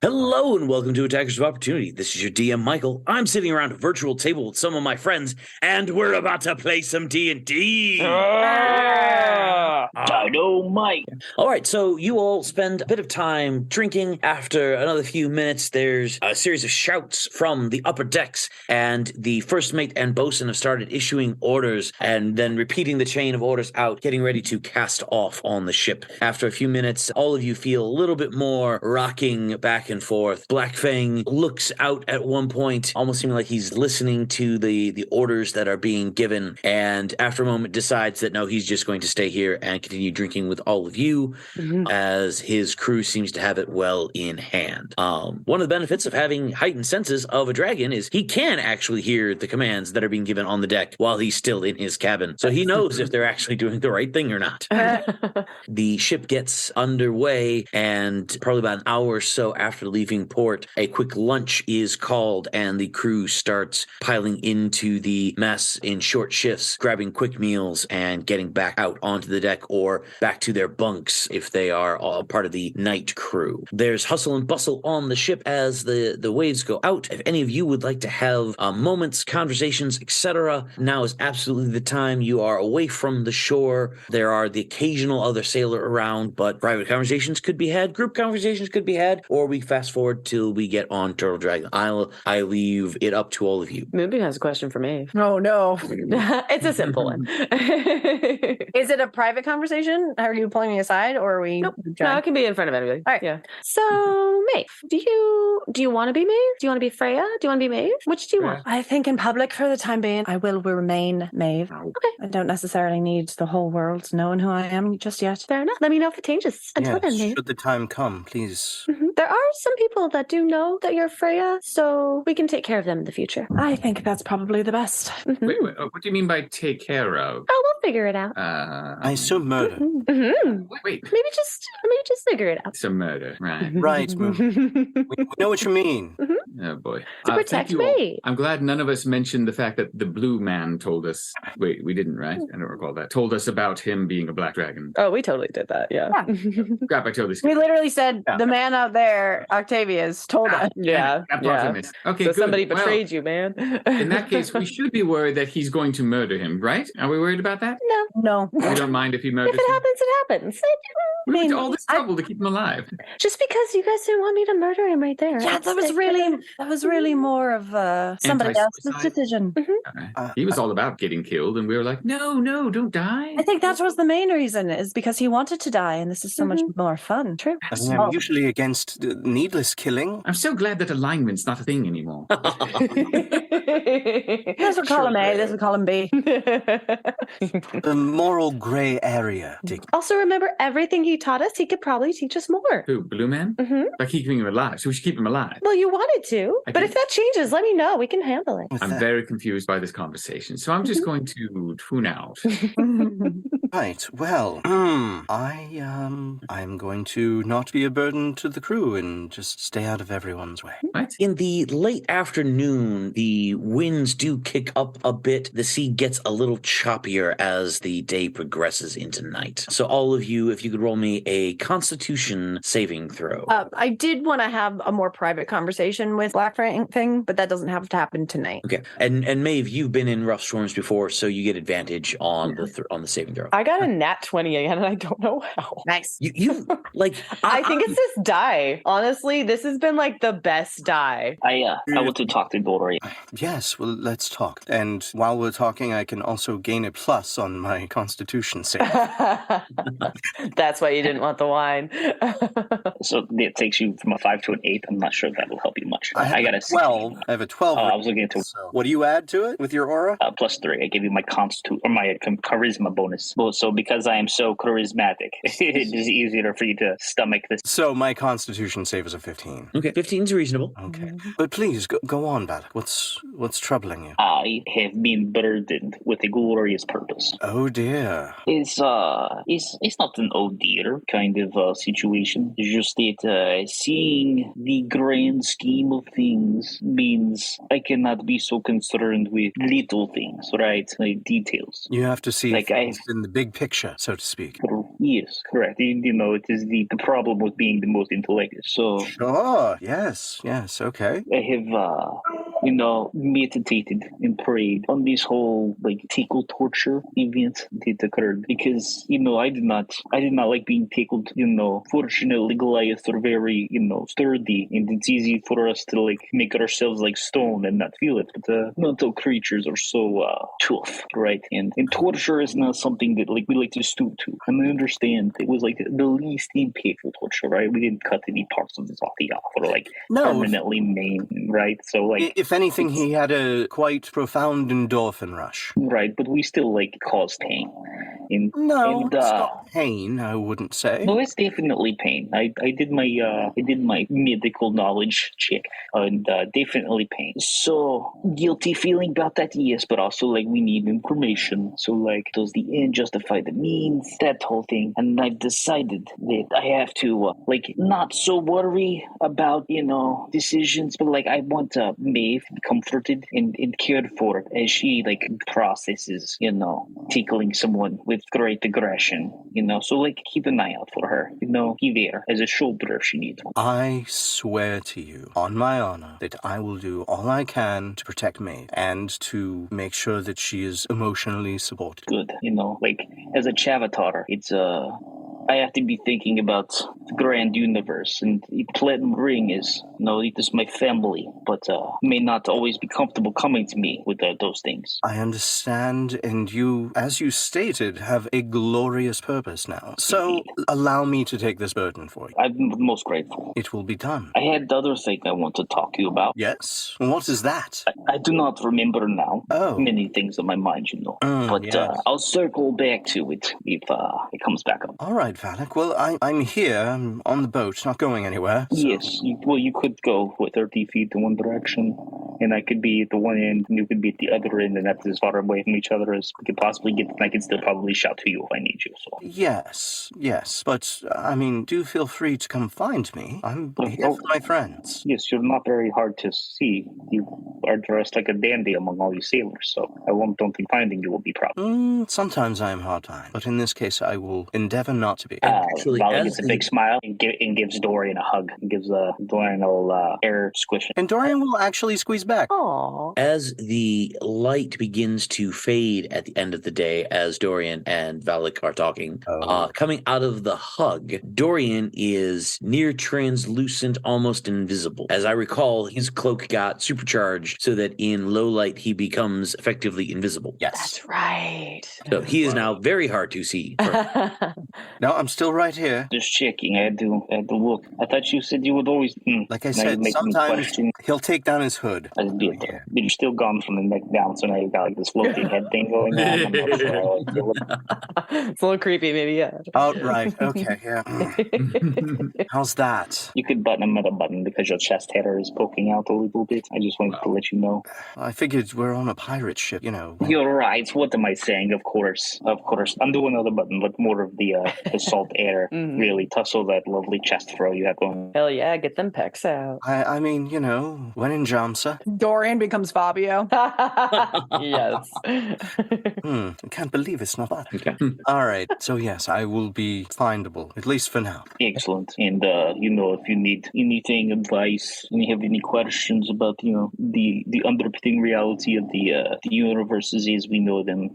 Hello and welcome to Attackers of Opportunity. This is your DM, Michael. I'm sitting around a virtual table with some of my friends, and we're about to play some D&D. Dynamite. All right, so you all spend a bit of time drinking. After another few minutes, there's a series of shouts from the upper decks, and the first mate and bosun have started issuing orders and then repeating the chain of orders out, getting ready to cast off on the ship. After a few minutes, all of you feel a little bit more rocking back and forth. Black Fang looks out at one point, almost seeming like he's listening to the orders that are being given, and after a moment decides that no, he's just going to stay here and continue drinking with all of you, as his crew seems to have it well in hand. One of the benefits of having heightened senses of a dragon is he can actually hear the commands that are being given on the deck while he's still in his cabin, so he knows if they're actually doing the right thing or not. The ship gets underway, and probably about an hour or so after leaving port, a quick lunch is called, and the crew starts piling into the mess in short shifts, grabbing quick meals and getting back out onto the deck or back to their bunks if they are all part of the night crew. There's hustle and bustle on the ship as the waves go out. If any of you would like to have moments, conversations, etc., now is absolutely the time. You are away from the shore. There are the occasional other sailor around, but private conversations could be had, group conversations could be had, or we fast forward till we get on Turtle Dragon. I leave it up to all of you. Moonbeam has a question for me. Oh, no. It's a simple one. Is it a private conversation? Are you pulling me aside, or are we? Nope. No, it can be in front of anybody. All right. Yeah. So, Maeve, do you want to be Maeve? Do you want to be Freya? Do you want to be Maeve? Which do you want? I think in public for the time being, I will remain Maeve. Okay. I don't necessarily need the whole world knowing who I am just yet. Fair enough. Let me know if it changes. Until then, Maeve. Should the time come, please. There are some people that do know that you're Freya, so we can take care of them in the future. I think that's probably the best. Wait, what do you mean by take care of? Oh, we'll figure it out. I assume murder. Wait, Maybe just figure it out. it's a murder, right? Right, we know what you mean. Oh boy. To Thank protect you all. me. I'm glad none of us mentioned the fact that the blue man told us. Wait, we didn't, right? I don't recall that. Told us about him being a black dragon. Oh, we totally did that. Yeah. Crap, I totally We skipped. literally said Yeah. the man out there, Octavius, told us. Yeah. That part I Yeah. missed. Okay, So good. somebody Well, betrayed you, man. in that case, we should be worried that he's going to murder him, right? Are we worried about that? No. No. We don't mind if he murders If it him. happens, it happens. We went to mean, all this trouble to keep him alive. Just because you guys didn't want me to murder him right there. Yeah, that was really more of somebody else's Anti-suicide. decision. He was all about getting killed, and we were like, no, don't die. I think that was the main reason, is because he wanted to die, and this is so much more fun. True. I mean, I'm usually against needless killing. I'm so glad that alignment's not a thing anymore. This will call him A, this will call him B. The moral gray area. Dick. Also, remember everything he taught us, he could probably teach us more. Who, Blue Man? By keeping him alive. So we should keep him alive. Well, you wanted to, I but did. if that changes, let me know. We can handle it. With I'm that. very confused by this conversation. So I'm just going to tune out. Right. Well, I'm going to not be a burden to the crew and just stay out of everyone's way. What? In the late afternoon, the winds do kick up a bit. The sea gets a little choppier as the day progresses into night. So all of you, if you could roll me a Constitution saving throw. I did want to have a more private conversation with Black Fang, but that doesn't have to happen tonight. Okay, and Maeve, you've been in rough storms before, so you get advantage on the saving throw. I got a nat 20 again, and I don't know how. Nice. You like I think it's this die. Honestly, this has been like the best die. I want to talk to Dory. Yes, well, let's talk. And while we're talking, I can also gain a plus on my Constitution save. That's why you didn't want the wine. So it takes you from a 5 to an 8. I'm not sure if that will help you much. I got a 12. I have a 12. I was looking into So what do you add to it with your aura? +3. I gave you my my charisma bonus. Well, so because I am so charismatic, it is easier for you to stomach this. So my Constitution save is a 15. okay. 15's reasonable. Okay. But please, go on, Balak. What's troubling you? I have been burdened with a glorious purpose. Oh, dear. It's not an oh dear kind of situation. It's just that seeing the grand scheme of little things means I cannot be so concerned with little things, right? Like details. You have to see Like things in the big picture, so to speak. Yes, correct. It is the problem with being the most intellectual. So Sure. Yes. Okay. I have, meditated and prayed on this whole tickle torture event that occurred because I did not like being tickled. Fortunately, Goliath are very sturdy, and it's easy for us to make ourselves like stone and not feel it. But mental creatures are so tough, right? And torture is not something that we like to stoop to. And I understand it was the least impactful torture, right? We didn't cut any parts of his body off or permanently maim, right? So if anything, he had a quite profound endorphin rush. right, but we still caused pain. It's not pain, I wouldn't say. No, it's definitely pain. I did my medical knowledge check, and definitely pain. So guilty feeling about that, yes, but also we need information. So does the end justify the means? That whole thing. And I've decided that I have to not so worry about decisions, but I want Maeve comforted and cared for as she processes tickling someone with great aggression. So keep an eye out for her. Be there as a shoulder if she needs one. I swear to you, on my honor, that I will do all I can to protect Maeve and to make sure that she is emotionally supported. Good. As a Chavatar, it's I have to be thinking about the grand universe, and Platinum Ring is, it is my family, but may not always be comfortable coming to me with those things. I understand, and you, as you stated, have a glorious purpose now. So allow me to take this burden for you. I'm most grateful. It will be done. I had the other thing I want to talk to you about. Yes? What is that? I do not remember now. Oh. Many things on my mind, but yes. I'll circle back to it if it comes back up. All right, Valak. Well, I'm here. I'm on the boat, not going anywhere. So. Yes. You could go 30 feet to one direction, and I could be at the one end, and you could be at the other end, and that's as far away from each other as we could possibly get. And I can still probably shout to you if I need you. So. Yes. But, do feel free to come find me. I'm here for my friends. Yes, you're not very hard to see. You are dressed like a dandy among all these sailors, so don't think finding you will be a problem. Sometimes I am hard time, but in this case I will endeavor not to be. Actually, Valley gets a big smile and gives Dorian a hug. And gives Dorian a little air squish. And Dorian will actually squeeze back. Aw. as the light begins to fade at the end of the day, as Dorian and Valak are talking, coming out of the hug, Dorian is near translucent, almost invisible. As I recall, his cloak got supercharged so that in low light he becomes effectively invisible. Yes. That's right. So he is now very hard to see. No, I'm still right here. Just checking. I had to look. I thought you said you would always. Like I now said, you're making me sometimes question. he'll take down his hood. I did. But you're still gone from the neck down, so now you've got this floating head thing going on. I'm not sure. It's a little creepy, maybe. Yeah. Oh, right. Okay, yeah. How's that? You could button another button because your chest hair is poking out a little bit. I just wanted to let you know. I figured we're on a pirate ship, You're right. What am I saying? Of course. Undo another button, but more of the salt air. Really tussle that lovely chest fro you have going. Hell yeah, get them pecs out. I mean, when in Jamsa. Dorian becomes Fabio. Yes. I can't believe it's not that. Okay. All right. So, yes, I will be findable, at least for now. Excellent. And, if you need anything, advice, and you have any questions about, the underpinning reality of the universes as we know them,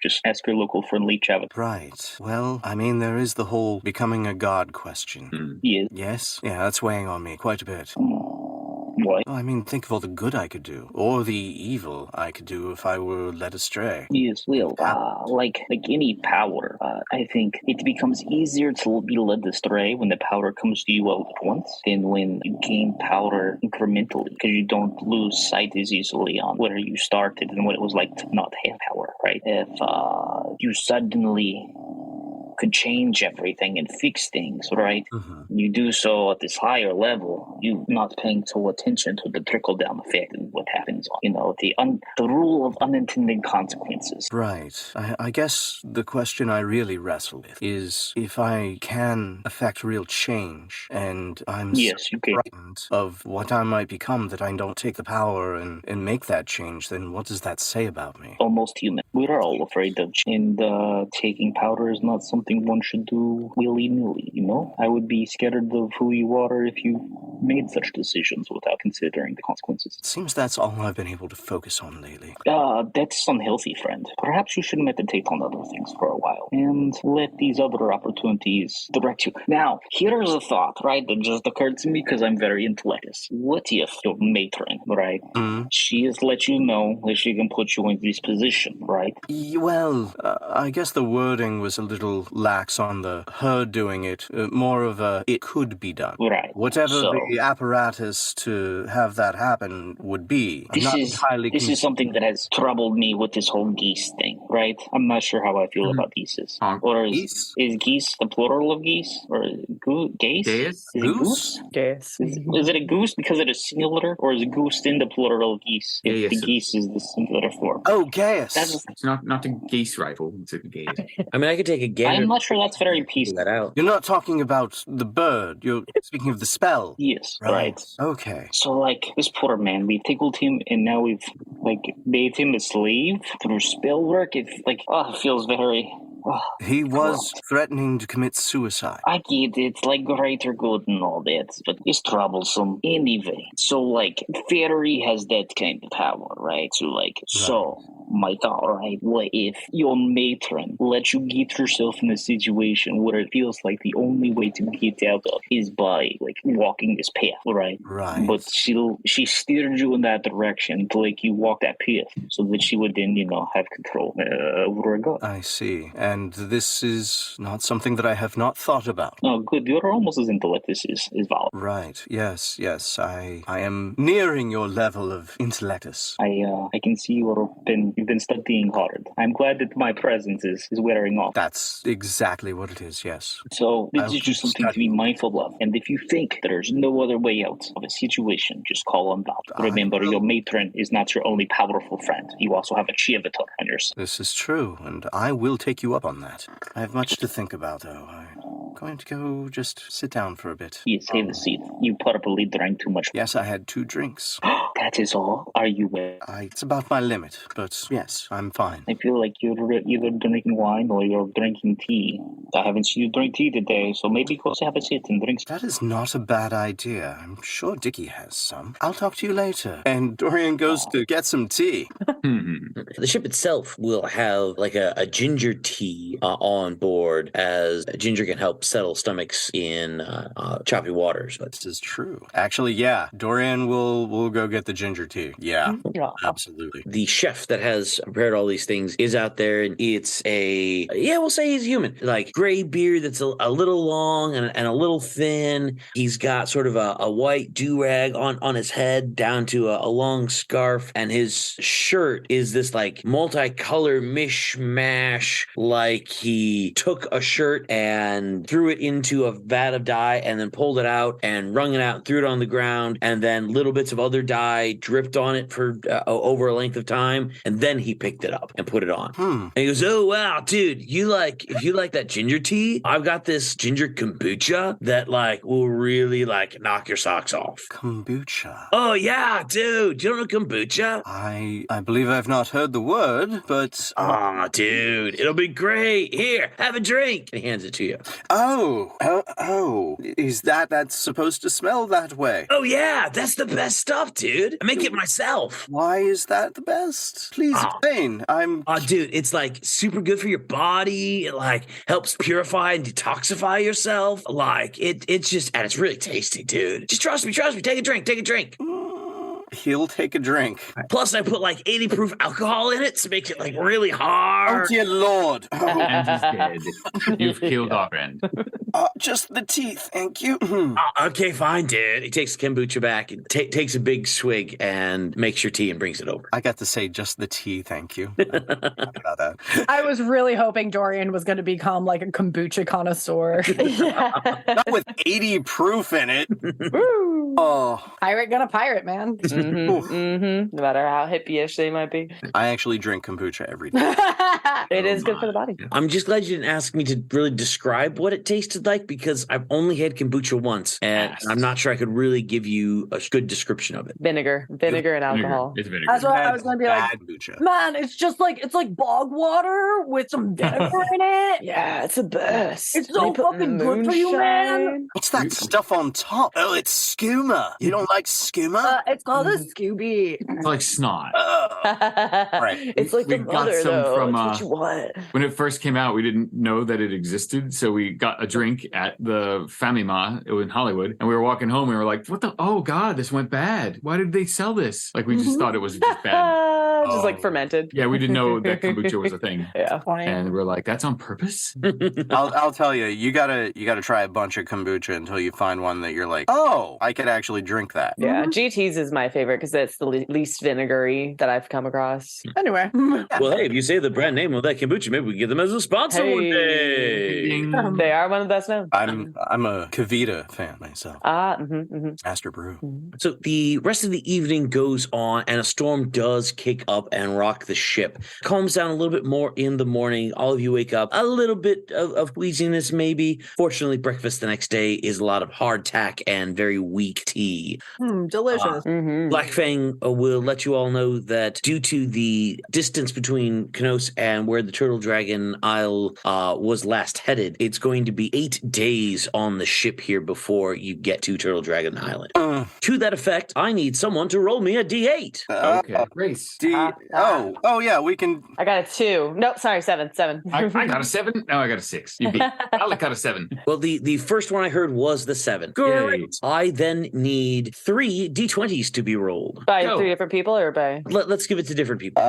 just ask your local friendly Chava. Right. Well, I mean, there is the whole becoming a god question. Yes. Yes? Yeah, that's weighing on me quite a bit. What? I mean, think of all the good I could do, or the evil I could do if I were led astray. Yes, well, like any power, I think it becomes easier to be led astray when the power comes to you all at once than when you gain power incrementally, because you don't lose sight as easily on where you started and what it was like to not have power, right? If you suddenly could change everything and fix things, right? You do so at this higher level, you not paying so attention to the trickle-down effect and what happens. The rule of unintended consequences. Right. I guess the question I really wrestle with is if I can affect real change, and I'm Yes, you can. frightened of what I might become that I don't take the power and make that change, then what does that say about me? Almost human. We're all afraid of change, and taking powder is not something one should do willy-nilly, I would be scared of who you are if you made such decisions without considering the consequences. It seems that's all I've been able to focus on lately. That's unhealthy, friend. Perhaps you should meditate on other things for a while and let these other opportunities direct you. Now, here's a thought, right, that just occurred to me because I'm very intellectual. What if your matron, right, she has let you know that she can put you in this position, right? Well, I guess the wording was a little lax on the her doing it, more of a it could be done. Right. Whatever So, the apparatus to have that happen would be. I'm not entirely this is something that has troubled me with this whole geese thing, right? I'm not sure how I feel about geeses. Or Geese? is geese the plural of geese? Or geese? Gaze? Is it goose? Yes. Is it a goose because it is singular, or is a goose in the plural of geese? If Yes. the geese is the singular form. Oh, Gaius! That's, It's not a geese rifle. It's a gaze. I mean, I could take a gander. I'm not sure that's very figure peaceful. that out. You're not talking about the bird. You're speaking of the spell. Yes, right. Okay. So, this poor man, we tickled him, and now we've, made him a slave through spell work. It feels very... He was threatening to commit suicide. I get it, greater good and all that, but it's troublesome anyway. So, fairy has that kind of power, right? So, my thought, right? What if your matron lets you get yourself in a situation where it feels like the only way to get out of is by, walking this path, right? Right. But she steered you in that direction to, you walk that path so that she would then, have control over her god. I see. And this is not something that I have not thought about. Oh, good. You're almost as intellectuous as Val. Right. Yes. I am nearing your level of intellectus. I can see you've been studying hard. I'm glad that my presence is wearing off. That's exactly what it is, yes. So this I'll is just keep something to be mindful of. And if you think that there's no other way out of a situation, just call on Val. Remember, your matron is not your only powerful friend. You also have a Chiavitor on your side. This is true, and I will take you up on that. I have much to think about, though. I'm going to go just sit down for a bit. Yes, have a seat. You probably drank too much. Yes, I had 2 drinks. That is all? Are you It's about my limit, but yes, I'm fine. I feel like you're either drinking wine or you're drinking tea. I haven't seen you drink tea today, so maybe go have a sit and drink some. That is not a bad idea. I'm sure Dickie has some. I'll talk to you later. And Dorian goes to get some tea. The ship itself will have a ginger tea on board, as ginger can help settle stomachs in choppy waters. But This is true. Actually, yeah. Dorian will go get the ginger tea. Yeah, absolutely. the chef that has prepared all these things is out there, and it's we'll say he's human. Gray beard that's a little long and a little thin. He's got sort of a white do-rag on his head down to a long scarf, and his shirt is this multicolor mishmash. He took a shirt and threw it into a vat of dye and then pulled it out and wrung it out and threw it on the ground, and then little bits of other dye dripped on it for over a length of time, and then he picked it up and put it on. And he goes, "Oh wow, dude, if you like that ginger tea, I've got this ginger kombucha that will really knock your socks off." Kombucha. Oh yeah, dude, you don't know kombucha? I believe I've not heard the word, but... Oh, dude, it'll be great. Here, have a drink. And he hands it to you. Oh, is that's supposed to smell that way? Oh yeah, that's the best stuff, dude. I make it myself. Why is that the best? Please explain. Dude, it's super good for your body. It helps purify and detoxify yourself. It's just, and it's really tasty, dude. Just trust me. Take a drink. He'll take a drink. Plus, I put 80 proof alcohol in it to make it really hard. Oh dear Lord. And he's dead. You've killed our friend. Just the teeth, thank you. Okay, fine, dude. He takes kombucha back and takes a big swig and makes your tea and brings it over. I got to say just the tea, thank you. Sorry about that. I was really hoping Dorian was going to become a kombucha connoisseur. Not with 80 proof in it. Woo! Oh, Pirate gonna pirate, man. No matter how hippie-ish they might be. I actually drink kombucha every day. It is good for the body. I'm just glad you didn't ask me to really describe what it tasted like because I've only had kombucha once and Yes. I'm not sure I could really give you a good description of it. Vinegar and alcohol. It's vinegar. That's what I was gonna be like. Bad kombucha. Man, it's like bog water with some vinegar in it. Yeah, it's the best. It's so fucking good for you, man. What's that stuff on top? Oh, it's skooma. You don't like skooma? It's called a Scooby. It's like snot. Right. It's like We the got mother, some though. from, It's what you want. When it first came out, we didn't know that it existed. So we got a drink at the Famima in Hollywood. And we were walking home. We were like, what the? Oh, God, this went bad. Why did they sell this? Like, we just thought it was just bad. Just like Oh. fermented. Yeah, we didn't know that kombucha was a thing. Yeah. And we're like, that's on purpose? I'll tell you, you gotta try a bunch of kombucha until you find one that you're like, oh, I could actually drink that. Yeah, GT's is my favorite because it's the least vinegary that I've come across. Anyway. Well, hey, if you say the brand name of that kombucha, maybe we can get them as a sponsor one day. Ding. They are one of the best known. I'm a Kavita fan myself. Master Brew. So the rest of the evening goes on, and a storm does kick up and rock the ship. Calms down a little bit more in the morning. All of you wake up a little bit of queasiness, maybe. Fortunately, breakfast the next day is a lot of hardtack and very weak tea. Delicious. Black Fang will let you all know that due to the distance between Knos and where the Turtle Dragon Isle was last headed, it's going to be 8 days on the ship here before you get to Turtle Dragon Island. To that effect, I need someone to roll me a d8. Okay, Grace. Oh yeah, we can. I got a 2. Nope, sorry, 7. I got a 7. No, I got a 6. You beat. Alec got a 7. Well, the first one I heard was the 7. Great. Yay. I then need 3 d20s to be rolled. By Go. 3 different people or by Let's give it to different people.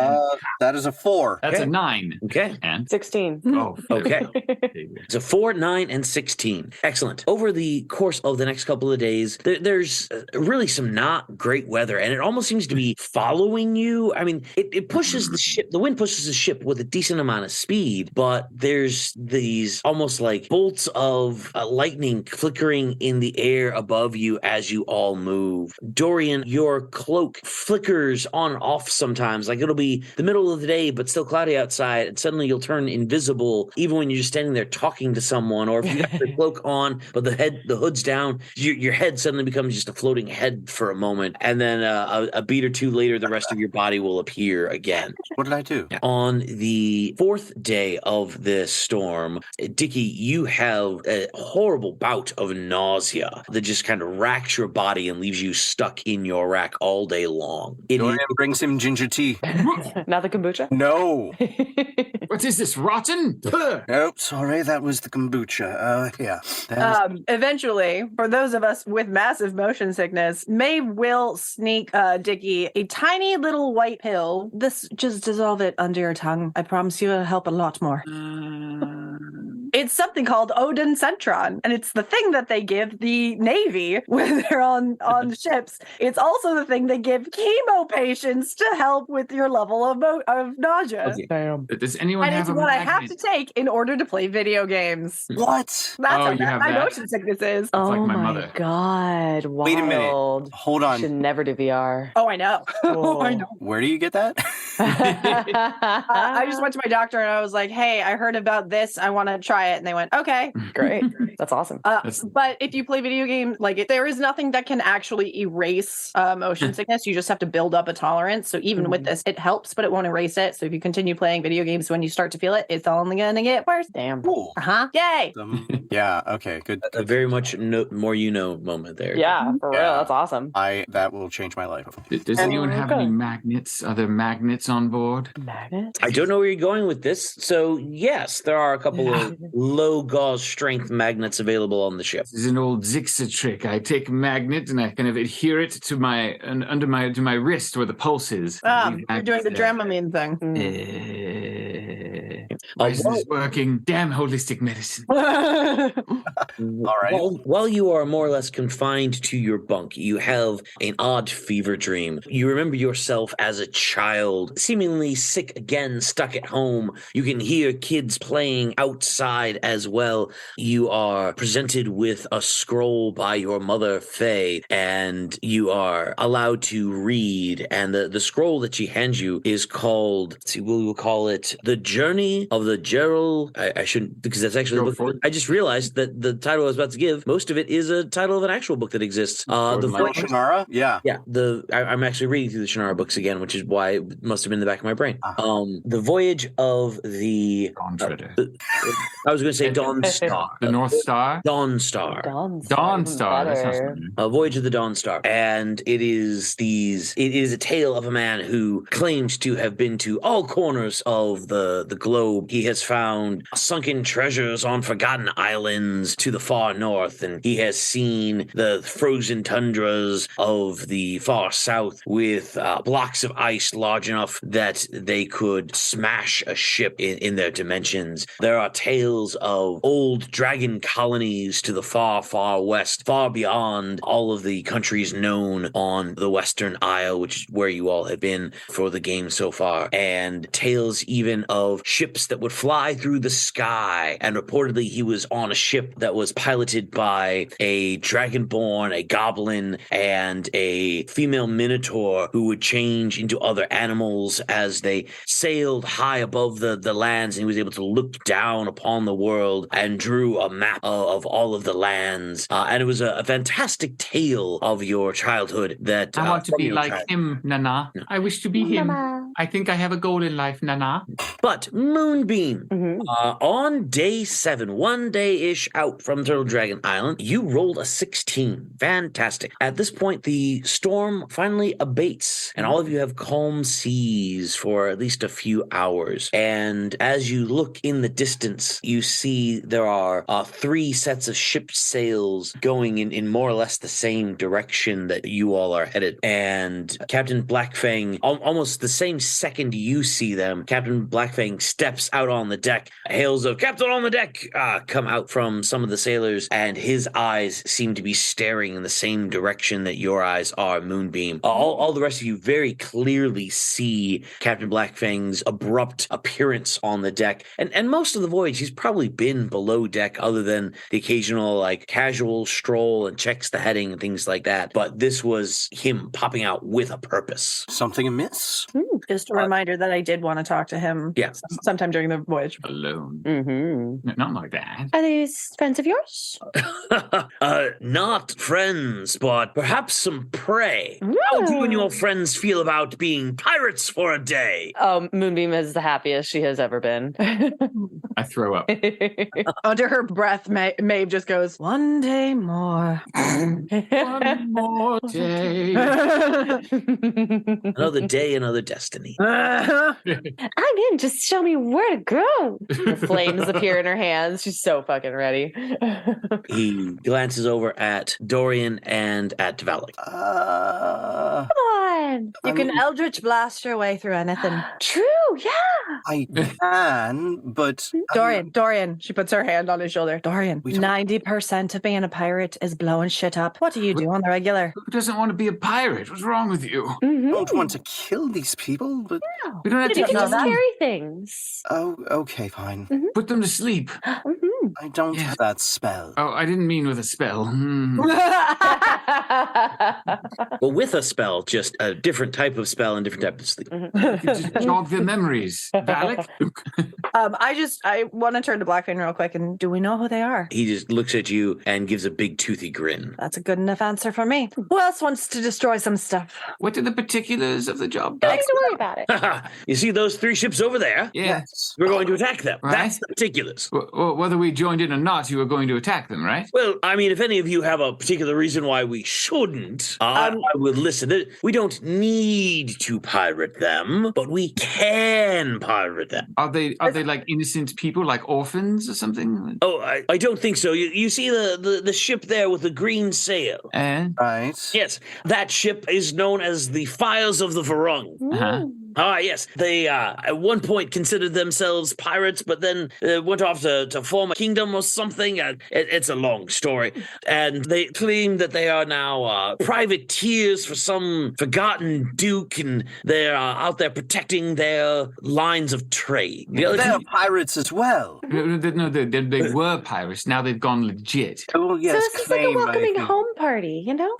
That is a 4. That's Okay. a 9. Okay. And 16? oh, Okay. It's a 4, 9, and 16. Excellent. Over the course of the next couple of days, there's really some not great weather, and it almost seems to be following you. I mean, it pushes the ship, the wind pushes the ship with a decent amount of speed, but there's these almost like bolts of lightning flickering in the air above you as you all move. Dorian, your cloak flickers on and off sometimes. Like it'll be the middle of the day, but still cloudy outside, and suddenly you'll turn invisible, even when you're just standing there talking to someone. Or if you got the cloak on, but the hood's down, your head suddenly becomes just a floating head for a moment, and then a beat or two later, the rest of your body will appear again. What did I do? On the 4th day of this storm, Dickie, you have a horrible bout of nausea that just kind of racks your body and leaves you stuck in your rack all day long. It is Dorian brings him ginger tea. Not the kombucha? No. what is this, rotten? Nope, sorry, that was the kombucha. Yeah. That is- Eventually, for those of us with massive motion sickness, Maeve will sneak Dickie a tiny little white pill. This, just dissolve it under your tongue. I promise you it'll help a lot more. It's something called Odin Centron, and it's the thing that they give the Navy when they're on ships. It's also the thing they give chemo patients to help with your level of nausea. Okay. Does anyone And have it's a what I magnet? have to take in order to play video games. what? That's Oh, how you bad have my that? motion sickness is. Oh like my my mother. God. Wild. Wait a minute. Hold on. Should never do VR. Oh, I know. Oh. I know. Where do you get that? I just went to my doctor and I was like, hey, I heard about this. I want to try it. And they went, okay. Great. That's awesome. But if you play video games, like there is nothing that can actually erase motion sickness. You just have to build up a tolerance. So even with this, it helps, but it won't erase it. So if you continue playing video games when you start to feel it, it's only going to get worse. Damn. Cool. Yay. Yeah, okay, good. a very much more you know moment there. Yeah, for real. Yeah. That's awesome. That will change my life. Does anyone have Okay. any magnets? Are there magnets on board? Magnet? I don't know where you're going with this. So, yes, there are a couple of low gauze strength magnets available on the ship. This is an old Zixa trick. I take a magnet and I kind of adhere it to my wrist where the pulse is. You're doing the Dramamine thing. Why is this working? Damn holistic medicine. All right. While you are more or less confined to your bunk, you have an odd fever dream. You remember yourself as a child, seemingly sick again, stuck at home. You can hear kids playing outside as well. You are presented with a scroll by your mother, Faye, and you are allowed to read. And the scroll that she hands you is called, let's see, we'll call it The Journey of the Gerald. I shouldn't, because that's actually Go the for book. it. I just realized that the title I was about to give, most of it is a title of an actual book that exists. Gordon The Lightfoot. Shannara? Yeah. yeah, I'm actually reading through the Shannara books again, which is why it must have been in the back of my brain. The Voyage of the Dawn Treader. I was going to say Dawn Star. The North Star? Dawn Star. Dawn Star. That sounds familiar. A Voyage of the Dawn Star. And it is a tale of a man who claims to have been to all corners of the globe. He has found sunken treasures on forgotten islands to the far north, and he has seen the frozen tundras of the far south with blocks of ice large enough that they could smash a ship in their dimensions. There are tales of old dragon colonies to the far, far west, far beyond all of the countries known on the Western Isle, which is where you all have been for the game so far, and tales even of ships that would fly through the sky. And reportedly, he was on a ship that was piloted by a dragonborn, a goblin, and a female minotaur who would change into other animals as they sailed high above the lands, and he was able to look down upon the world and drew a map of all of the lands. And it was a fantastic tale of your childhood that I want to from be your like childhood. him, Nana. I wish to be him. I think I have a goal in life, Nana. But Moonbeam, Mhm. on day 7, one day-ish out from Turtle Dragon Island, you rolled a 16. Fantastic. At this point, the storm finally abates, and all of you have calm seas for at least a few hours. And as you look in the distance, you see there are 3 sets of ship sails going in more or less the same direction that you all are headed. And Captain Blackfang, almost the same second you see them, Captain Blackfang steps out on the deck. Hails of "Captain on the deck" come out from some of the sailors, and his eyes seem to be staring in the same direction that your eyes are, Moonbeam. All the rest of you very clearly see Captain Blackfang's abrupt appearance on the deck. And most of the voyage, he's probably been below deck other than the occasional like casual stroll and checks the heading and things like that. But this was him popping out with a purpose. Something amiss? Just a reminder that I did want to talk to him Yeah. sometime during the voyage. Alone. Mm-hmm. Not like that. Are these friends of yours? Not friends, but perhaps some prey. How do you and your friends feel about being pirates for a day? Oh, Moonbeam is the happiest she has ever been. I throw up. Under her breath, Maeve just goes, "One day more." One more day. Another day, another destiny. I'm in. Just show me where to go. The flames appear in her hands. She's so fucking ready. He glances over at Dorian and at Valak. Come on. You can Eldritch blast your way through anything. True. Yeah. I can, but Dorian. She puts her hand on his shoulder. Dorian, We don't- 90% of being a pirate is blowing shit up. What do you do on the regular? Who doesn't want to be a pirate? What's wrong with you? I Mm-hmm. don't want to kill these people, but We don't have You to can know just that. carry things. oh, okay, fine. put them to sleep. Mhm. I don't Yeah. have that spell. Oh, I didn't mean with a spell. Well, with a spell, just a different type of spell and different type of sleep. You just jog their memories. Valak? I want to turn to Blackfang real quick, and do we know who they are? He just looks at you and gives a big toothy grin. That's a good enough answer for me. Who else wants to destroy some stuff? What are the particulars of the job? Don't worry about it. You see those 3 ships over there? Yeah. We're going to attack them. Right. That's the particulars. Well, whether we joined in or not, you were going to attack them, right? Well, I mean, if any of you have a particular reason why we shouldn't, I would listen. We don't need to pirate them, but we can pirate them. Are they like innocent people, like orphans or something? Oh, I don't think so. You see the ship there with the green sail? And Right. Yes, that ship is known as the Fires of the Varung. Uh-huh. Ah, yes. They at one point considered themselves pirates, but then went off to form a kingdom or something. It's a long story. And they claim that they are now privateers for some forgotten duke, and they're out there protecting their lines of trade. They're pirates as well. No, they were pirates. Now they've gone legit. Oh, yes, so this is like a claim, I welcoming think. home party, you know?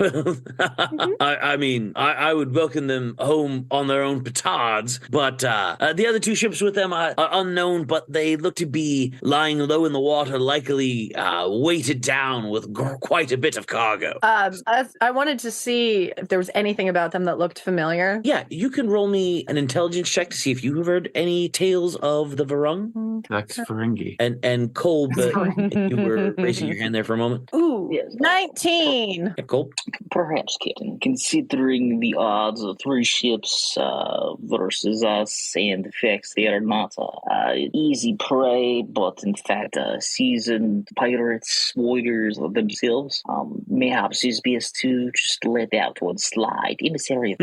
I mean, I would welcome them home on their own petards, but the other two ships with them are unknown, but they look to be lying low in the water, likely weighted down with quite a bit of cargo. I wanted to see if there was anything about them that looked familiar. Yeah, you can roll me an intelligence check to see if you have heard any tales of the Varung. That's Ferengi. And Cole, you were raising your hand there for a moment. Ooh, Yes. 19. Yeah, Cole. Perhaps, Captain, considering the odds of 3 ships versus us and the facts they are not easy prey, but in fact seasoned pirates, warriors themselves, perhaps it's best to just let that one slide. Emissary.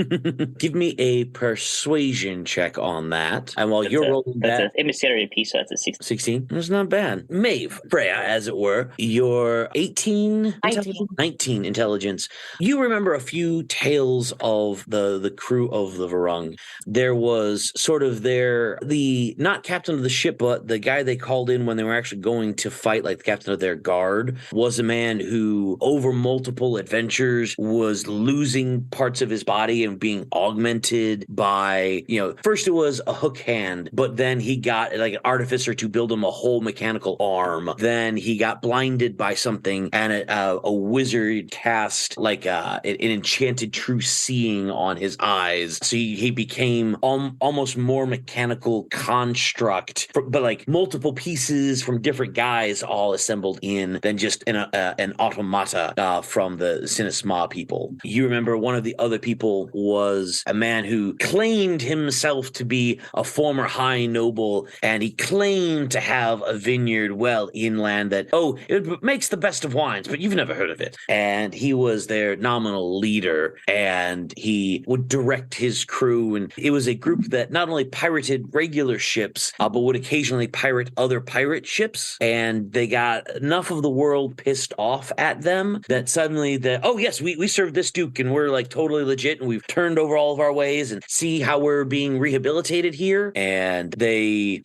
Give me a persuasion check on that. And while you're rolling That's that, an emissary piece, so that's a 16. 16. That's not bad. Maeve, Freya, as it were, your 18 19. 19 intelligence. You remember a few tales of the crew of the Varung. There was sort of the not captain of the ship, but the guy they called in when they were actually going to fight, like the captain of their guard, was a man who, over multiple adventures, was losing parts of his body and being augmented by, first it was a hook hand, but then he got like an artificer to build him a whole mechanical arm. Then he got blinded by something, and a wizard cast like an enchanted true seeing on his eyes. So he became almost more mechanical construct, but like multiple pieces from different guys all assembled in than just an automata from the Sinisma people. You remember one of the other people was a man who claimed himself to be a former high noble, and he claimed to have a vineyard well inland that, it makes the best of wines, but you've never heard of it. And he was their nominal leader, and he would direct his crew, and it was a group that not only pirated regular ships, but would occasionally pirate other pirate ships, and they got enough of the world pissed off at them that suddenly we serve this duke and we're like totally legit and we've turned over all of our ways and see how we're being rehabilitated here. And they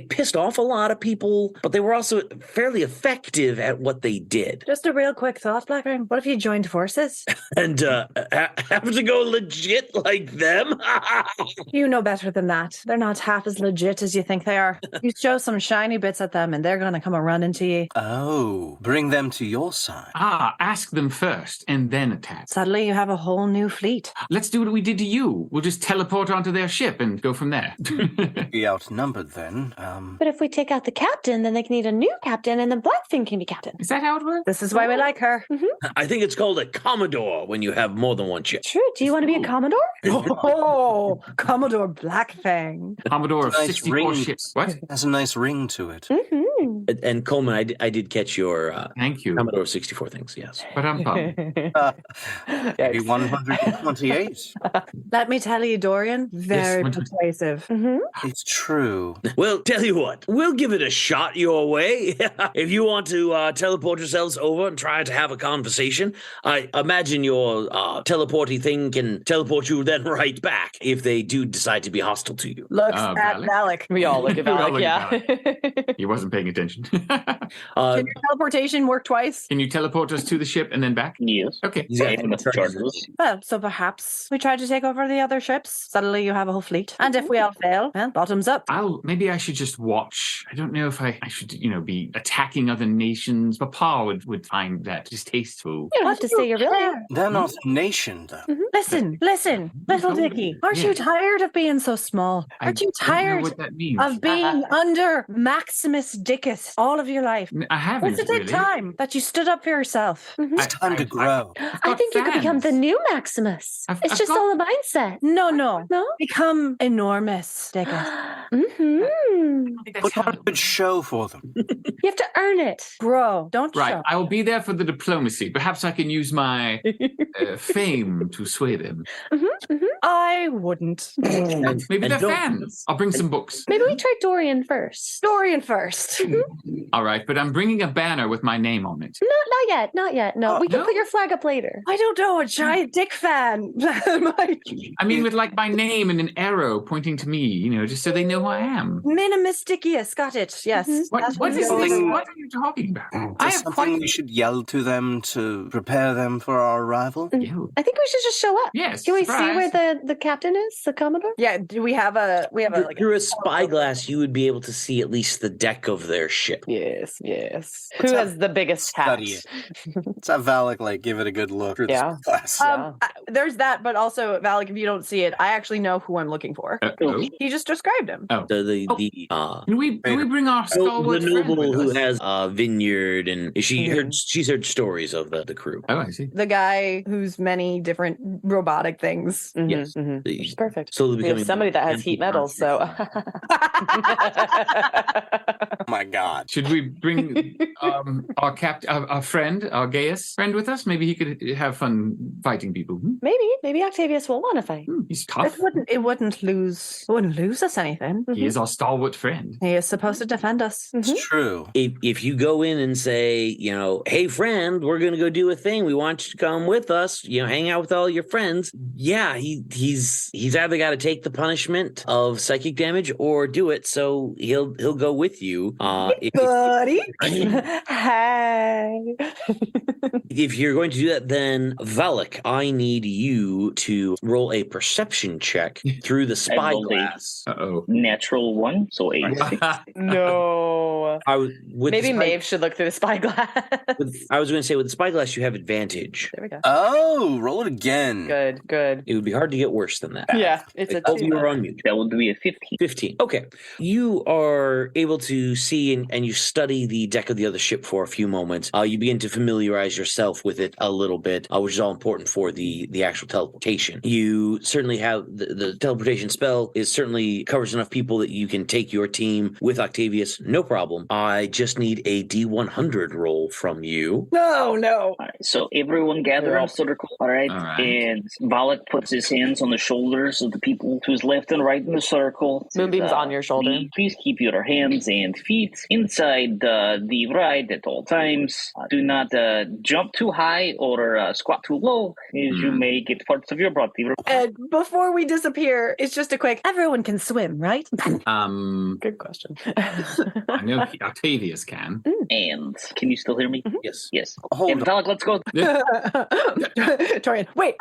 pissed off a lot of people, but they were also fairly effective at what they did. Just a real quick thought, Blackburn. What if you joined forces? And have to go legit like them? You know better than that. They're not half as legit as you think they are. You show some shiny bits at them and they're going to come a running to you. Oh, bring them to your side. Ask them first and then attack. Suddenly you have a whole new fleet. Let's do what we did to you. We'll just teleport onto their ship and go from there. Be outnumbered then. But if we take out the captain, then they can need a new captain, and then Blackfin can be captain. Is that how it works? This is why we like her. I think it's called a Commodore when you have more than one ship. True. Do you want to be a Commodore? Oh, Commodore Blackfang. Commodore of Nice 64 ring. ships. What? Has a nice ring to it. Mm-hmm. And Coleman, I did catch your Thank you. Commodore 64 things, yes. But I'm Maybe 128. Let me tell you, Dorian, very Yes, persuasive. It's true. Well, tell you what, we'll give it a shot your way. If you want to teleport yourselves over and try to have a conversation, I imagine your teleporty thing can teleport you then right back if they do decide to be hostile to you. Looks at Valak. Valak. We all look at We all Valak, look at yeah. He wasn't paying attention. Can your teleportation work twice? Can you teleport us to the ship and then back? Yes. Okay. He's got Enough charges. Well, so perhaps we try to take over the other ships. Suddenly you have a whole fleet. And if we all fail, well, bottoms up. Maybe I should just watch. I don't know if I should, be attacking other nations. Papa would find that distasteful. You don't have to say your real name. They're not a nation, though. Listen, little Dicky. Aren't you Yes. tired of being so small? Aren't you I don't know tired what that means? of being under Maximus Dickus it all of your life. I haven't What's it take really. time that you stood up for yourself? It's time to grow. I've I got think you could become the fans. new Maximus. I've It's just got- all a mindset. No. No? Become enormous, Dickus. Mm-hmm. Put on a good show for them. You have to earn it. Grow. Don't Right, show. I will be there for the diplomacy. Perhaps I can use my fame to sway them. I wouldn't. And- Maybe and they're don't- fans. I'll bring some books. Maybe we try Dorian first. Dorian first. All right, but I'm bringing a banner with my name on it. Not yet. No, we can no? put your flag up later. I don't know, a giant dick fan. Like, I mean, with like my name and an arrow pointing to me, you know, just so they know who I am. Minimus Dickius, got it. Yes. Mhm. What That's is this? we're going What are you talking about? I There's have something quite. we should yell to them to prepare them for our arrival. You. I think we should just show up. Yes. Can we see surprise. where the captain is, the Commodore? Yeah, do we have a like Through a spyglass, you would be able to see at least the deck of their ship. Yes. Let's Who have- has the biggest hat? study it. Let's have Valak like give it a good look through Yeah. the glass. there's that, but also Valak, if you don't see it, I actually know who I'm looking for. Oh. He just described him. Can we bring our stalwart the friend noble with who us? has a vineyard, and she's heard stories of the crew. Oh, I see. The guy who's many different robotic things. Mhm, Yes. mhm. The- It's perfect. Slowly We have becoming somebody that has heat metals, so Oh my god. Should we bring our friend, our Gaius friend with us? Maybe he could have fun fighting people. maybe Octavius will want to fight. He's It tough. wouldn't lose us anything. He is our stalwart friend. He is supposed to defend us. Mhm. It's true. If you go in and say, hey friend, we're gonna go do a thing. We want you to come with us. Hang out with all your friends. Yeah, he's either got to take the punishment of psychic damage or do it. So he'll go with you. Buddy. Hey. If you're going to do that, then Valak, I need you to roll a perception check through the spyglass. Uh-oh. Natural one, so a six. No. Maybe Maeve should look through the spyglass. I was going to say with the spyglass, you have advantage. There we go. Oh, roll it again. Good. It would be hard to get worse than that. Yeah, it's a Both of you two. are on mute. That would be a 15. 15. Okay. You are able to see and you study the deck of the other ship for a few moments. You begin to familiarize yourself with it a little bit, which is all important for the actual teleportation. You certainly have the teleportation spell certainly covers enough people that you can take your team with Octavius. No problem. I just need a D100 roll from you. No. All right, so everyone gather off circle. All right. All right. And Valak puts his hands on the shoulders of the people to his left and right in the circle. Moonbeam's on your shoulder. Please keep your hands and feet inside the ride at all times. Do not jump too high or squat too low, as you may get parts of your body. And before we disappear, it's just a quick. Everyone can swim, right? Good question. I know Octavius can. And can you still hear me? Yes. Yes. Hold And on. Valak, let's go. Torian, wait.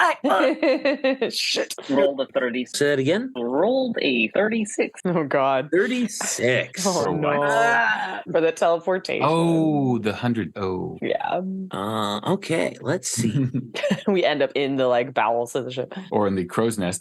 Shit. Roll the 30. Say that again. Rolled a 36. Oh God. 36. Oh For no. what? For the teleportation. Oh, the 100. Oh. Yeah. Okay. Let's see. We end up in the bowels of the ship. Or in the crow's nest.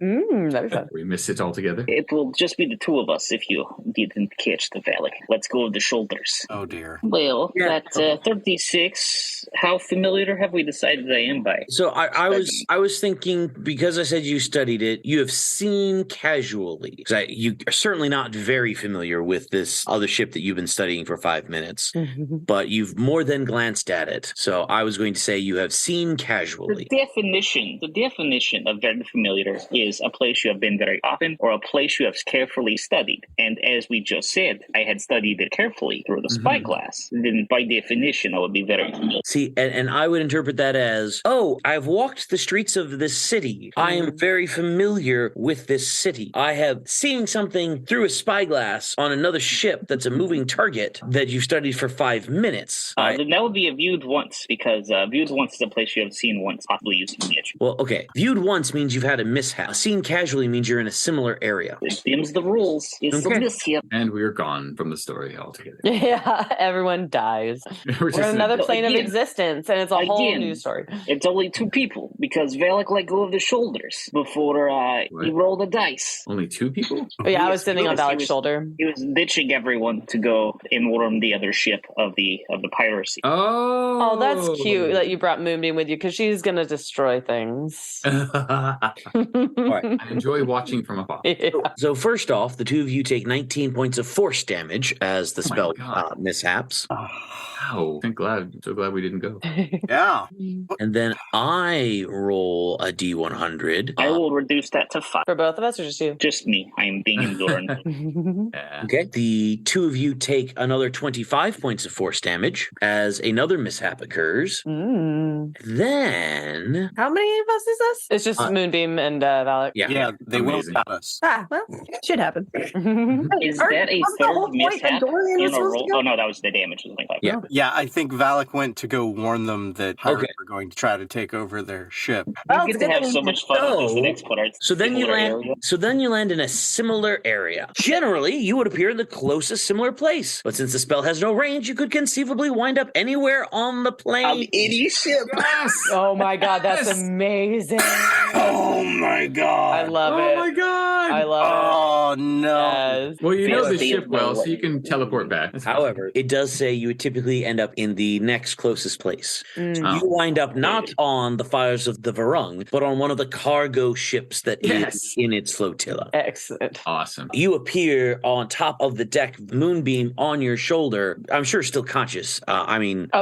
That'd be fun. We miss it altogether. It will just be the two of us if you didn't catch the Valak. Let's go with the shoulders. Oh dear. Well, Yeah. that 36, how familiar have we decided I am by? So I was thinking, because I said you studied it, you have seen casually. 'Cause you are certainly not very familiar with this other ship that you've been studying for 5 minutes, but you've more than glanced at it. So I was going to say you have seen casually. The definition of very familiar is a place you have been very often or a place you have carefully studied. And as we just said, I had studied it carefully through the spyglass. Then by definition, I would be very familiar. See, and I would interpret that as, oh, I've walked the streets of this city. I am very familiar with this city. I have seen something through a spyglass on another ship that's a moving target that you've studied for 5 minutes. Then that would be a viewed once, because viewed once is a place you have seen once, possibly using the edge. Well, okay. Viewed once means you've had a mishap. Seen casually means you're in a similar area. It dims the rules. It's Okay. a mishap. And we're gone from the story altogether. Yeah. Everyone dies. We're We're just in another plane of Again. existence, and it's a whole Again. new story. It's only two people because Valak let go of the shoulders before he What? rolled the dice. only 2 people. But yeah, I was Yes, sitting on yes, he Valak's was- shoulder. He was ditching everyone to go and warm the other ship of the piracy. Oh, Oh, that's cute that you brought Moonbeam with you because she's gonna destroy things. I enjoy watching from afar. Yeah. So first off, the two of you take 19 points of force damage as the Oh my spell God. mishaps. Wow. So glad we didn't go. Yeah. And then I roll a D100. I will reduce that to 5. For both of us, or just you? Just me. I am being enduring. Yeah. Okay. The two of you take another 25 points of force damage as another mishap occurs. Mm. Then, How many of us is this? It's just Moonbeam and Valak. yeah. Yeah, they will Amazing. got us. Ah, well, should happen. Is that a Wasn't the whole third point mishap Endorian was in a supposed roll? to go? Oh, no, that was the damage. Was like five. Yeah. Yeah, I think Valak went to go warn them that pirates Okay. were going to try to take over their ship. Well, You it's get to good have that so we- much fun with this So- next part. So then you Similar land. area. So then you land in a similar area. Generally, you would appear in the closest similar place, but since the spell has no range, you could conceivably wind up anywhere on the plane. any ship. Yes. Oh my god, that's Yes. amazing. Oh my god! I love Oh it. my god. I love Oh no! it. Yes. Well, you know the Feels ship well, so way. you can teleport back. That's fine. However, it does say you would typically end up in the next closest place. Mm. Oh. You wind up not on the fires of the Varung, but on one of the cargo ships that is Yes. in its flotilla. Excellent. Awesome. You appear on top of the deck, Moonbeam on your shoulder. I'm sure still conscious. Oh,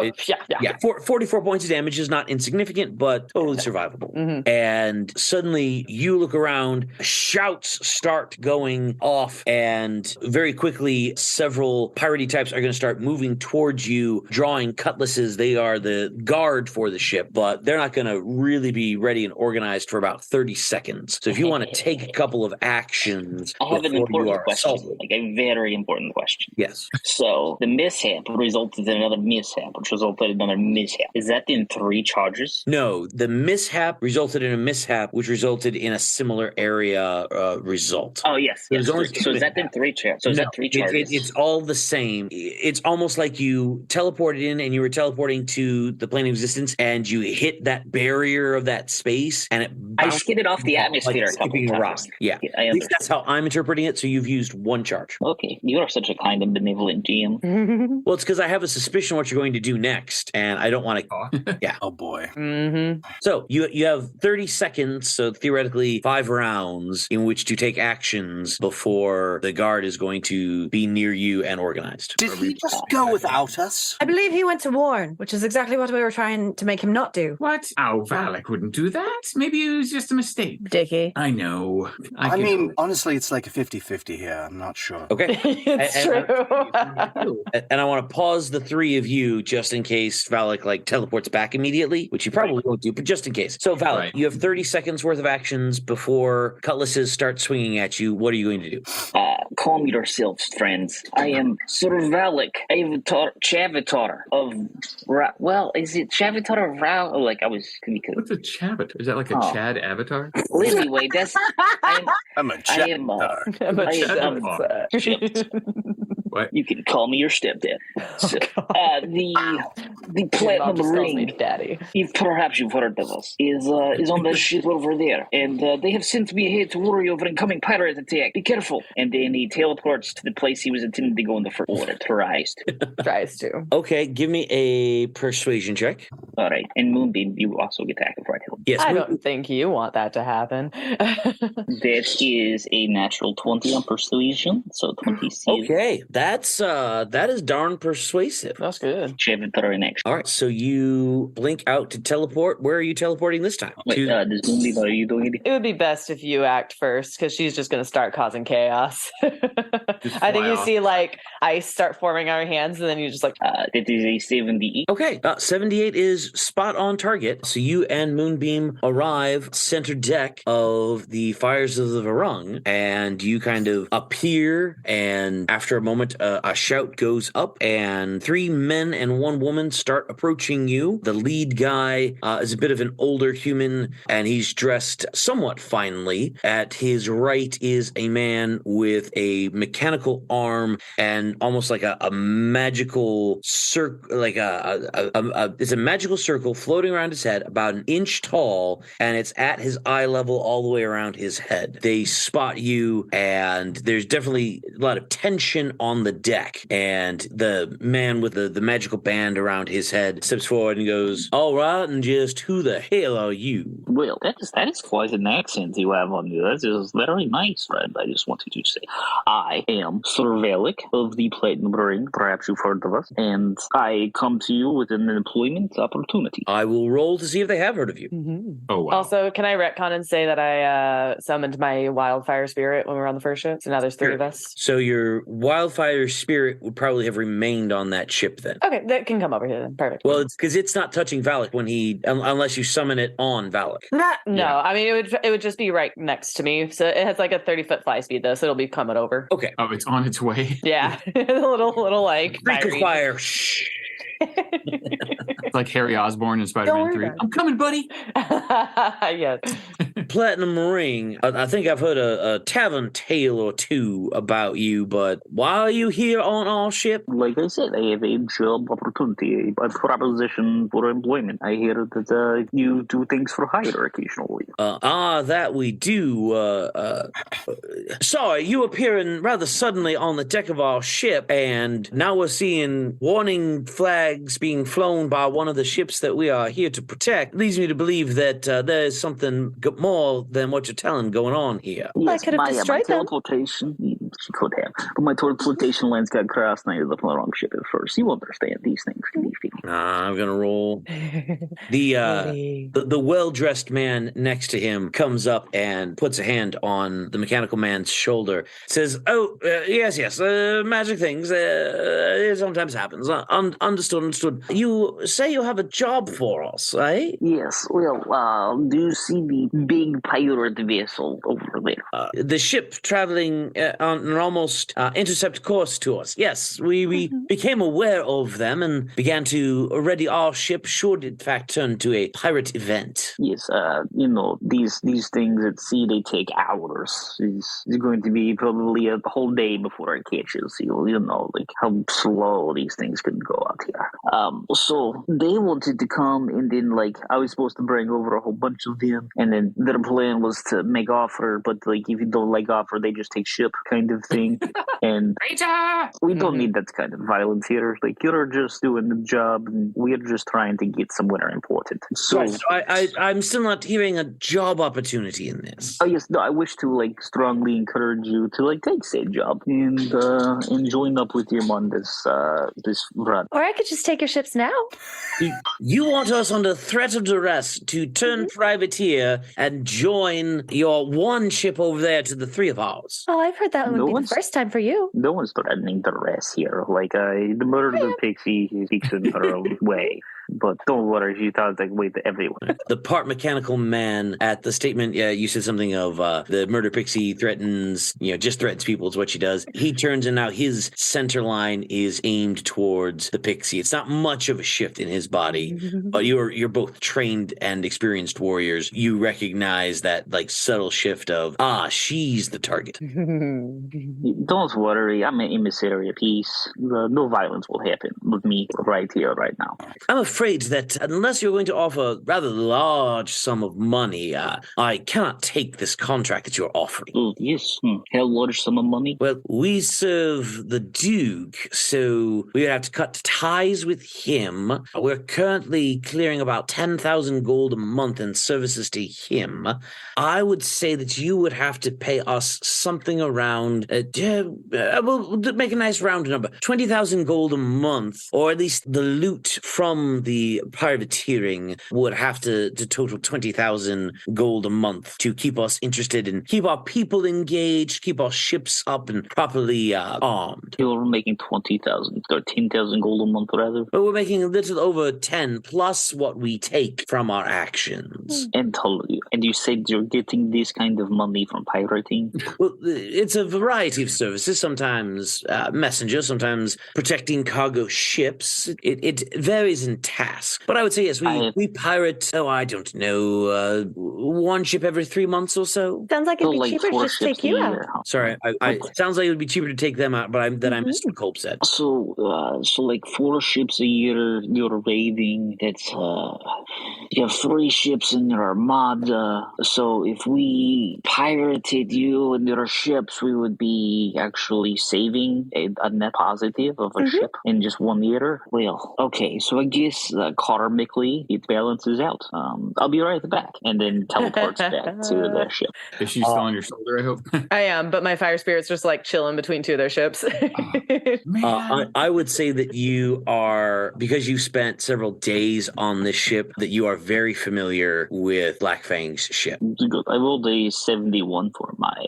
it- yeah. yeah, 44 points of damage is not insignificant, but totally survivable. Mhm. And suddenly you look around, shouts start going off, and very quickly several piratey types are going to start moving towards you, drawing cutlasses. They are the guard for the ship, but they're not going to really be ready and organized for about 30 seconds. So if you want to take a couple of actions I have an before you important are question, assaulted. like a very important question. Yes. So the mishap resulted in another mishap, which resulted in another mishap. Is that in 3 charges? No, the mishap resulted in a mishap, which resulted in a similar area result. Oh yes, There's yes. only So is that in 3 charges? So is No, that 3 it- charges? it's all the same. It's almost like you teleported in and you were teleporting to the plane of existence and you hit that barrier of that space and it I bounced skidded off the atmosphere like a couple skipping a rock. times. Yeah. Yeah, I At least understand. that's how I'm interpreting it. So you've used 1 charge. Okay, you are such a kind and benevolent GM. Well, it's because I have a suspicion what you're going to do next, and I don't want to. Oh boy! Mm-hmm. So you have 30 seconds, so theoretically 5 rounds in which to take actions before the guard is going to be near you and organized. Did he just go without us? I believe he went to warn, which is exactly what we were trying to make him not do. What? Oh, Valak wouldn't do that. Maybe it was just a mistake. Dickie. I know. I can mean, hope. honestly, it's like a 50-50 here. I'm not sure. Okay. It's And- true. And I want to pause the 3 of you just in case Valak like teleports back immediately, which you probably won't do, but just in case. So Valak, Right. you have 30 seconds worth of actions before cutlasses start swinging at you. What are you going to do? Calm yourselves, friends. I am Sir Valak, Chavatar of well, is it Chavatar of Rao? Oh, like I was because What's a Chavatar? Is that like a Oh. Chad avatar? well, anyway, that's I'm, I'm a I am I'm a I chef. am shipped. What? You can call me your stepdad. So, the Your mom Platinum just calls me Ring, daddy. if perhaps you've heard of us, is on the ship over there, and they have sent me ahead to worry over incoming pirate attack. Be careful. And then he teleports to the place he was intending to go in the first order. Tries to. Tries to. Okay, give me a persuasion check. All right, and Moonbeam, you also get to act before I tell him. Yes, I Moon- don't think you want that to happen. That is a natural 20 on persuasion, so 27. Okay, that is darn persuasive. That's good. Chavatar in action. All right, so you blink out to teleport. Where are you teleporting this time? Wait, To- does Moonbeam, are you doing it? It would be best if you act first because she's just going to start causing chaos. I think fly you off. see like ice start forming on her hands and then you just like, That is a 70. Okay, 78 is spot on target. So you and Moonbeam arrive center deck of the Fires of the Varung, and you kind of appear, and after a moment, a shout goes up, and 3 men and 1 woman start start approaching you. The lead guy is a bit of an older human, and he's dressed somewhat finely. At his right is a man with a mechanical arm and almost like a magical circle, like it's a magical circle floating around his head, about an inch tall, and it's at his eye level all the way around his head. They spot you, and there's definitely a lot of tension on the deck. And the man with the magical band around his head steps forward and goes, "All right, and just who the hell are you?" Well, that is quite an accent you have on you. That is very nice, friend. I just wanted to say, I am Sir Velik of the Platinum Ring. Perhaps you've heard of us. And I come to you with an employment opportunity. I will roll to see if they have heard of you. Oh, wow. Also, can I retcon and say that I summoned my wildfire spirit when we were on the first ship? So now there's 3 of us. So your wildfire spirit would probably have remained on that ship then. Okay, that can come over here then. Perfect. Well, it's because it's not touching Valak when unless you summon it on Valak. No, Yeah. I mean it would just be right next to me. So it has like a 30-foot fly speed though, so it'll be coming over. Okay. Oh, it's on its way. Yeah, a little like Freak fiery. fire. Shh. It's like Harry Osborn in Don't Spider-Man worry 3. about it. I'm coming, buddy. Yes. Platinum Ring. I think I've heard a tavern tale or two about you, but why are you here on our ship? Like I said, I have a job opportunity, a proposition for employment. I hear that you do things for hire occasionally. That we do. Sorry, you appearing rather suddenly on the deck of our ship, and now we're seeing warning flags being flown by one of the ships that we are here to protect. Leads me to believe that there's something more than what you're telling going on here. Yes, could have my destroyed them. teleportation, she could have, but my teleportation lens got crossed and I ended up on the wrong ship at first. You understand these things. I'm gonna roll. The well-dressed man next to him comes up and puts a hand on the mechanical man's shoulder. Says, "Oh, yes, magic things. It sometimes happens. Understood. You say you have a job for us, eh?" Yes, well, do you see the big pirate vessel over there? The ship traveling on an almost intercept course to us. Yes, we became aware of them and began to ready our ship should in fact turn to a pirate event. Yes, these things at sea, they take hours. It's going to be probably a whole day before it catches you. You know, like how slow these things can go out here. So they wanted to come, and then like I was supposed to bring over a whole bunch of them, and then their plan was to make offer, but like if you don't like offer, they just take ship kind of thing. And we don't need that kind of violence here. Like you're just doing the job, and we're just trying to get somewhere important. So, So I'm still not hearing a job opportunity in this. oh yes, no, I wish to like strongly encourage you to like take said job and join up with him on this run. Or I could just take your ships now. You want us under threat of duress to turn privateer and join your one ship over there to the 3 of ours. Oh, I've heard that one No would be one's- the first time for you. No one's threatening the rest here. Like the murdered pixie speaks in her own way. But don't worry, she thought like wait to everyone. The part mechanical man at the statement, you said something of the murder pixie threatens, just threatens people is what she does. He turns and now his center line is aimed towards the pixie. It's not much of a shift in his body, but you're both trained and experienced warriors. You recognize that like subtle shift of, she's the target. Don't worry, I'm an emissary of peace. No violence will happen with me right here, right now. I'm afraid that unless you're going to offer a rather large sum of money, I cannot take this contract that you're offering. Oh, yes. How large sum of money? Well, we serve the Duke, so we would have to cut ties with him. We're currently clearing about 10,000 gold a month in services to him. I would say that you would have to pay us something around, we'll make a nice round number, 20,000 gold a month, or at least the loot from the privateering would have to total 20,000 gold a month to keep us interested and keep our people engaged, keep our ships up and properly armed. You're making 20,000 or 10,000 gold a month, rather. But we're making a little over 10 plus what we take from our actions. And you said you're getting this kind of money from pirating? Well, it's a variety of services. Sometimes messenger, sometimes protecting cargo ships. It varies in task. But I would say, yes, we pirate, I don't know, one ship every 3 months or so. Sounds like it'd be like cheaper 4 just to ships take you a out. year, huh? Sorry, sounds like it would be cheaper to take them out, but I missed what Colb said. So like 4 ships a year you're raiding. That's you have 3 ships in your armada. So if we pirated you and your ships, we would be actually saving a net positive of a ship in just 1 year. Well, okay, so I guess karmically it balances out. I'll be right back, and then teleports back to the ship. Is she still on your shoulder, I hope? I am, but my fire spirit's just like chilling between two of their ships. Man. I would say that you are, because you spent several days on this ship, that you are very familiar with Black Fang's ship. Good. I rolled a 71 for my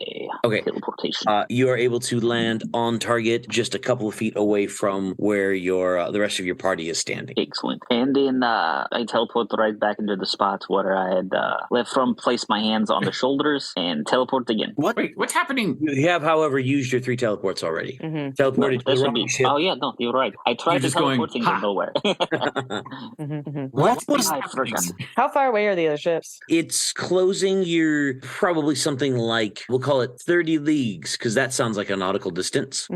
teleportation. You are able to land on target just a couple of feet away from where your the rest of your party is standing. Excellent. And then I teleport right back into the spot where I had left from, place my hands on the shoulders, and teleport again. What? Wait, what's happening? You have, however, used your 3 teleports already. Mhm. Teleported to That the should rocket be. ship. Oh yeah, no, you're right. I tried You're to just going, teleport things "Ha!" to nowhere. What was I happening? forgot. How far away are the other ships? It's closing. You're probably something like, we'll call it 30 leagues, because that sounds like a nautical distance.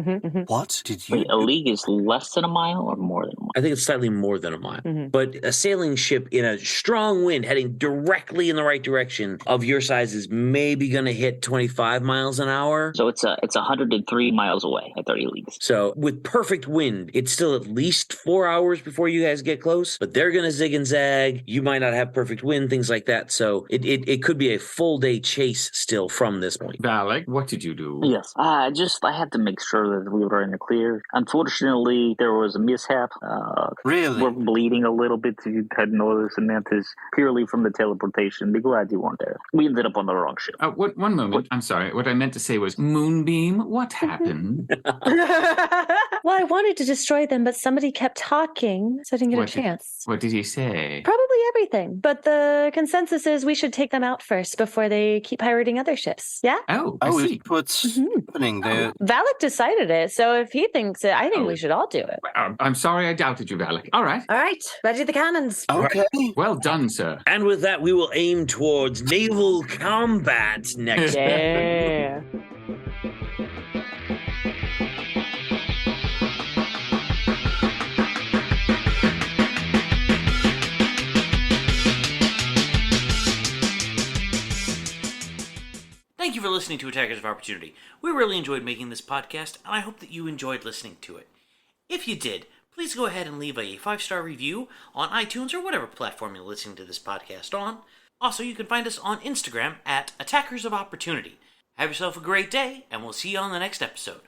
What did you Wait, a league is less than a mile or more than a mile? I think it's slightly more than a mile. Mhm. But a sailing ship in a strong wind heading directly in the right direction of your size is maybe going to hit 25 miles an hour. So it's 103 miles away at 30 leagues. So with perfect wind, it's still at least 4 hours before you guys get close, but they're going to zig and zag. You might not have perfect wind, things like that. So it could be a full day chase still from this point. Valak, what did you do? Yes. I had to make sure that we were in the clear. Unfortunately, there was a mishap. really? We're bleeding a little bit, if you hadn't noticed, and that is purely from the teleportation. Be glad you weren't there. We ended up on the wrong ship. One moment. I'm sorry. What I meant to say was, Moonbeam, what happened? Well, I wanted to destroy them, but somebody kept talking, so I didn't get What a did- chance. What did he say? Probably everything, but the consensus is we should take them out first before they keep pirating other ships. Yeah? Oh, I Oh, see. it's what's happening there. Valak decided it, so if he thinks it, I think Oh. we should all do it. I'm sorry I doubted you, Valak. All right. All right, ready the cannons. Okay. Well done, sir. And with that, we will aim towards naval combat next. Yeah. Thank you for listening to Attackers of Opportunity. We really enjoyed making this podcast, and I hope that you enjoyed listening to it. If you did, please go ahead and leave a 5-star review on iTunes or whatever platform you're listening to this podcast on. Also, you can find us on Instagram at Attackers of Opportunity. Have yourself a great day, and we'll see you on the next episode.